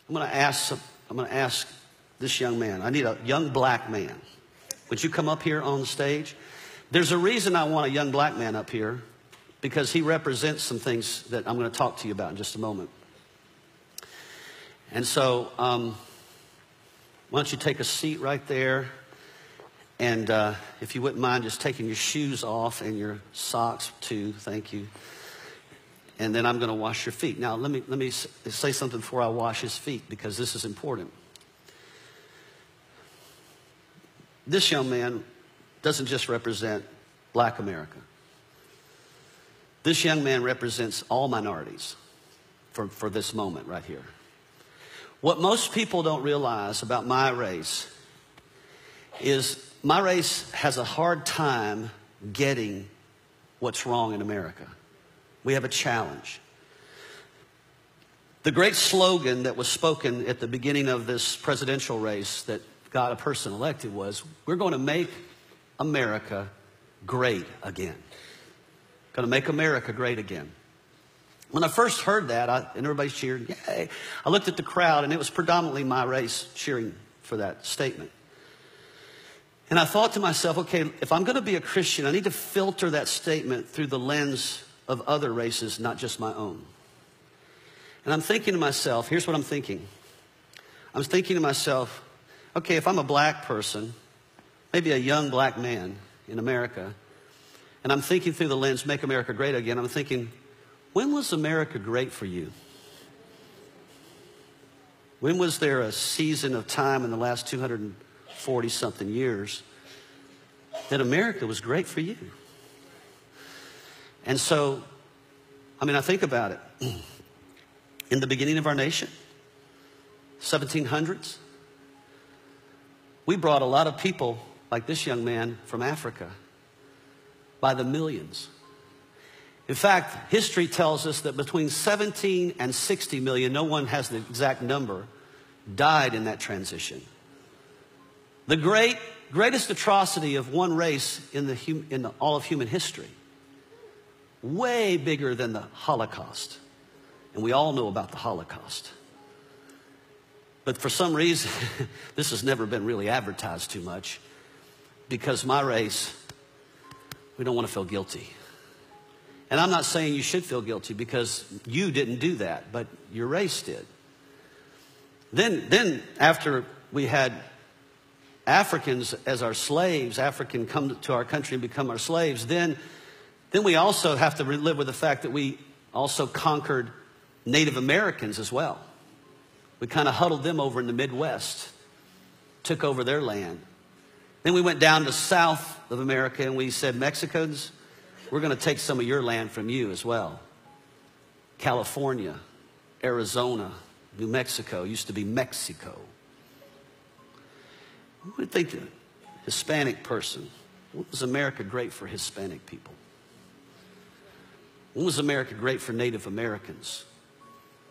I'm going to ask this young man. I need a young black man. Would you come up here on the stage? There's a reason I want a young black man up here, because he represents some things that I'm going to talk to you about in just a moment. And so, why don't you take a seat right there? And if you wouldn't mind just taking your shoes off and your socks too, thank you. And then I'm going to wash your feet. Now, let me say something before I wash his feet, because this is important. This young man doesn't just represent black America. This young man represents all minorities for this moment right here. What most people don't realize about my race is my race has a hard time getting what's wrong in America. We have a challenge. The great slogan that was spoken at the beginning of this presidential race that got a person elected was, we're going to make America great again. Going to make America great again. When I first heard that, and everybody cheered, yay, I looked at the crowd, and it was predominantly my race cheering for that statement. And I thought to myself, okay, if I'm going to be a Christian, I need to filter that statement through the lens of other races, not just my own. And I'm thinking to myself, here's what I'm thinking. I'm thinking to myself, okay, if I'm a black person, maybe a young black man in America, and I'm thinking through the lens, make America great again, I'm thinking, when was America great for you? When was there a season of time in the last 240-something years that America was great for you? And so, I think about it. In the beginning of our nation, 1700s, we brought a lot of people like this young man from Africa by the millions. In fact, history tells us that between 17 and 60 million, no one has the exact number, died in that transition. The greatest atrocity of one race in all of human history. Way bigger than the Holocaust. And we all know about the Holocaust. But for some reason, this has never been really advertised too much, because my race, we don't want to feel guilty. And I'm not saying you should feel guilty, because you didn't do that, but your race did. Then after we had Africans as our slaves, African come to our country and become our slaves, then we also have to live with the fact that we also conquered Native Americans as well. We kind of huddled them over in the Midwest, took over their land. Then we went down to south of America and we said, Mexicans, we're going to take some of your land from you as well. California, Arizona, New Mexico, used to be Mexico. What do you think of Hispanic person? What was America great for Hispanic people? When was America great for Native Americans?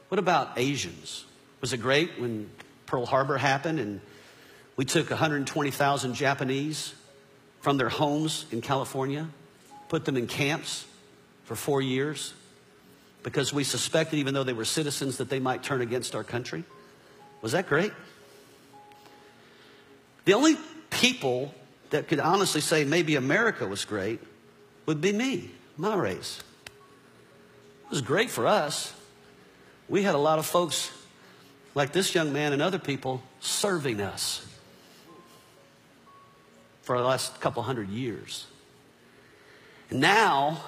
What about Asians? Was it great when Pearl Harbor happened and we took 120,000 Japanese from their homes in California, put them in camps for 4 years because we suspected, even though they were citizens, that they might turn against our country? Was that great? The only people that could honestly say maybe America was great would be me, my race. It was great for us. We had a lot of folks like this young man and other people serving us for the last couple hundred years. And now,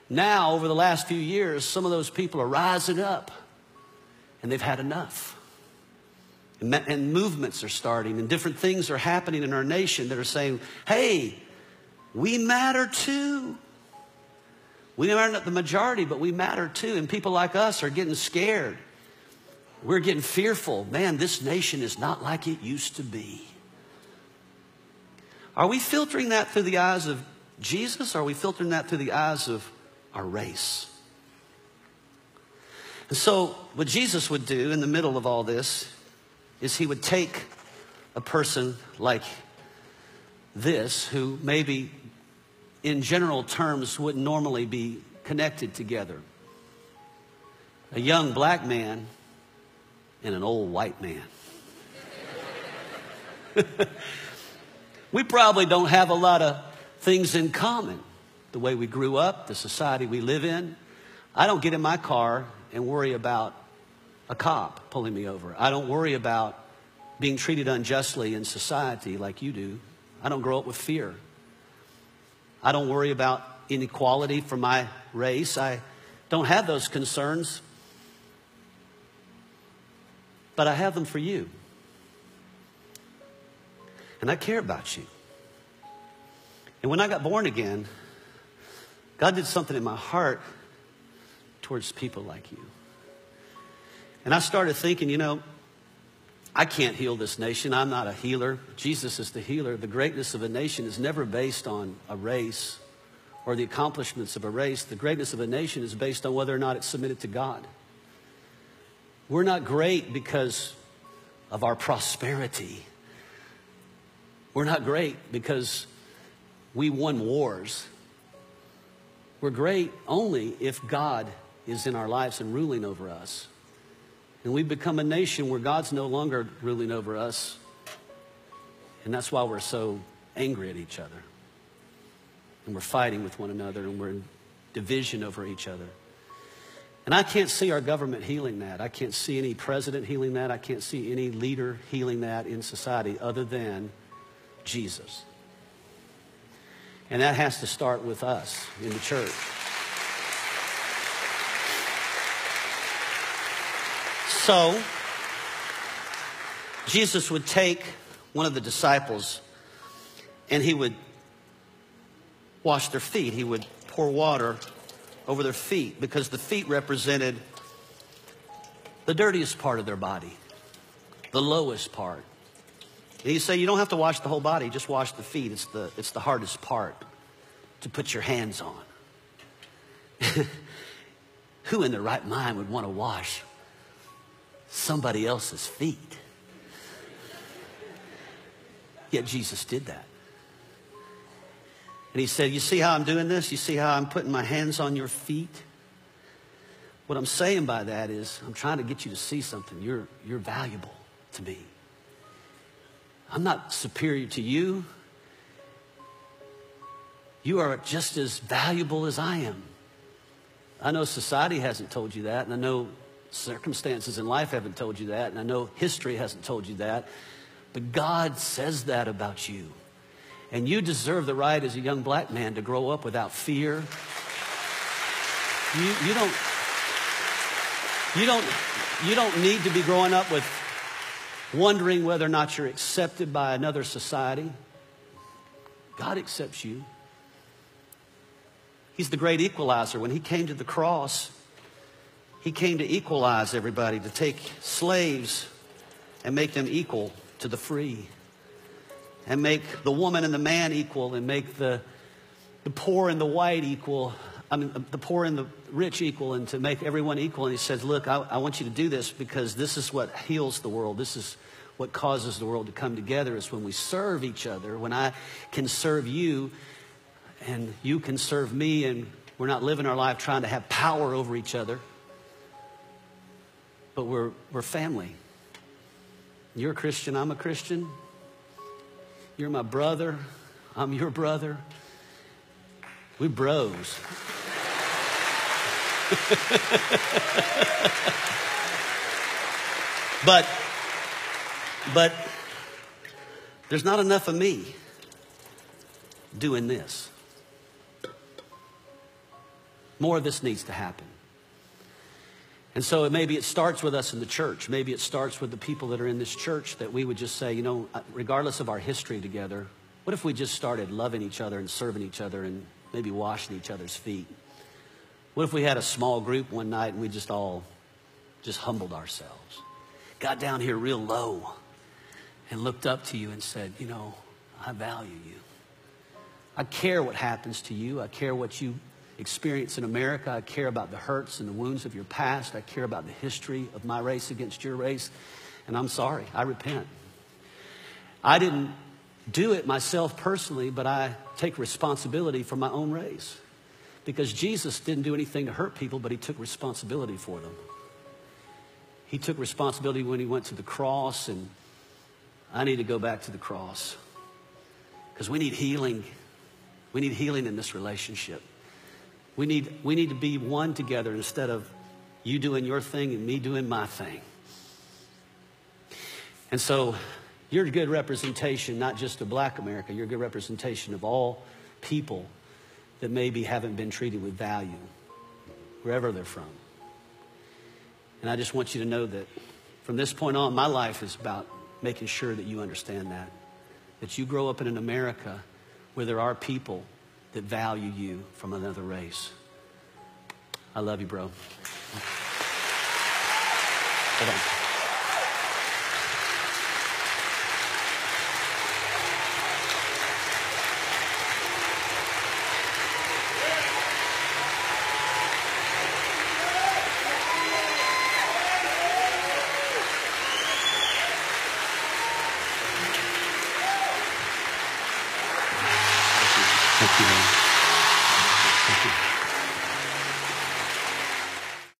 over the last few years, some of those people are rising up and they've had enough. And movements are starting and different things are happening in our nation that are saying, hey, we matter too. We are not the majority, but we matter too. And people like us are getting scared. We're getting fearful. Man, this nation is not like it used to be. Are we filtering that through the eyes of Jesus? Or are we filtering that through the eyes of our race? And so what Jesus would do in the middle of all this is he would take a person like this, who maybe in general terms wouldn't normally be connected together. A young black man and an old white man. We probably don't have a lot of things in common. The way we grew up, the society we live in. I don't get in my car and worry about a cop pulling me over. I don't worry about being treated unjustly in society like you do. I don't grow up with fear. I don't worry about inequality for my race. I don't have those concerns. But I have them for you. And I care about you. And when I got born again, God did something in my heart towards people like you. And I started thinking, you know, I can't heal this nation. I'm not a healer. Jesus is the healer. The greatness of a nation is never based on a race or the accomplishments of a race. The greatness of a nation is based on whether or not it's submitted to God. We're not great because of our prosperity. We're not great because we won wars. We're great only if God is in our lives and ruling over us. And we've become a nation where God's no longer ruling over us. And that's why we're so angry at each other. And we're fighting with one another, and we're in division over each other. And I can't see our government healing that. I can't see any president healing that. I can't see any leader healing that in society other than Jesus. And that has to start with us in the church. So, Jesus would take one of the disciples and he would wash their feet. He would pour water over their feet because the feet represented the dirtiest part of their body, the lowest part. And he said, you don't have to wash the whole body, just wash the feet. It's the hardest part to put your hands on. Who in their right mind would want to wash somebody else's feet? Yet Jesus did that. And he said, you see how I'm doing this? You see how I'm putting my hands on your feet? What I'm saying by that is I'm trying to get you to see something. You're valuable to me. I'm not superior to you. You are just as valuable as I am. I know society hasn't told you that, and I know circumstances in life haven't told you that, and I know history hasn't told you that, but God says that about you. And you deserve the right as a young black man to grow up without fear. You don't need to be growing up with wondering whether or not you're accepted by another society. God accepts you. He's the great equalizer. When he came to the cross, he came to equalize everybody, to take slaves and make them equal to the free, and make the woman and the man equal, and make the poor and the white equal, the poor and the rich equal, and to make everyone equal. And he says, look, I want you to do this because this is what heals the world. This is what causes the world to come together, is when we serve each other, when I can serve you and you can serve me, and we're not living our life trying to have power over each other, but we're family. You're a Christian, I'm a Christian. You're my brother, I'm your brother. We bros. But there's not enough of me doing this. More of this needs to happen. And so maybe it starts with us in the church. Maybe it starts with the people that are in this church, that we would just say, you know, regardless of our history together, what if we just started loving each other and serving each other and maybe washing each other's feet? What if we had a small group one night and we just all just humbled ourselves, got down here real low and looked up to you and said, you know, I value you. I care what happens to you. I care what you experience in America. I care about the hurts and the wounds of your past. I care about the history of my race against your race. And I'm sorry. I repent. I didn't do it myself personally, but I take responsibility for my own race. Because Jesus didn't do anything to hurt people, but he took responsibility for them. He took responsibility when he went to the cross, and I need to go back to the cross because we need healing. We need healing in this relationship. We need to be one together instead of you doing your thing and me doing my thing. And so you're a good representation, not just of Black America. You're a good representation of all people that maybe haven't been treated with value, wherever they're from. And I just want you to know that from this point on, my life is about making sure that you understand that you grow up in an America where there are people that value you from another race. I love you, bro. Hold on. Thank you, man. Thank you.